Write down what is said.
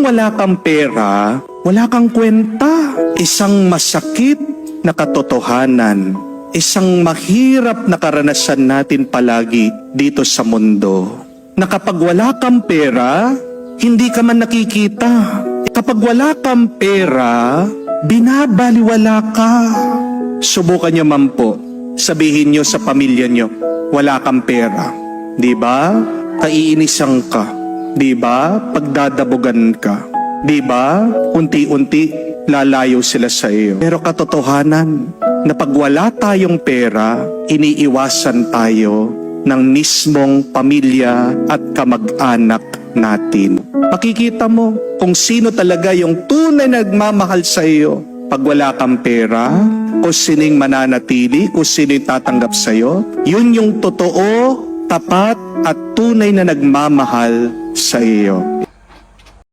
wala kang pera, wala kang kwenta. Isang masakit na katotohanan, isang mahirap na karanasan natin palagi dito sa mundo. Na kapag wala kang pera, hindi ka man nakikita. Kapag wala kang pera, binabaliwala ka. Subukan nyo man po, sabihin nyo sa pamilya nyo, wala kang pera. Di ba? Kaiinisan ka. Di ba? Pagdadabugan ka. Di ba? Unti-unti lalayo sila sa iyo. Pero katotohanan na pag wala tayong pera, iniiwasan tayo ng mismong pamilya at kamag-anak natin. Makikita mo kung sino talaga yung tunay na nagmamahal sa iyo. Pag wala kang pera, kung sining mananatili, kung sino yung tatanggap sa iyo, yun yung totoo, tapat at tunay na nagmamahal sa iyo.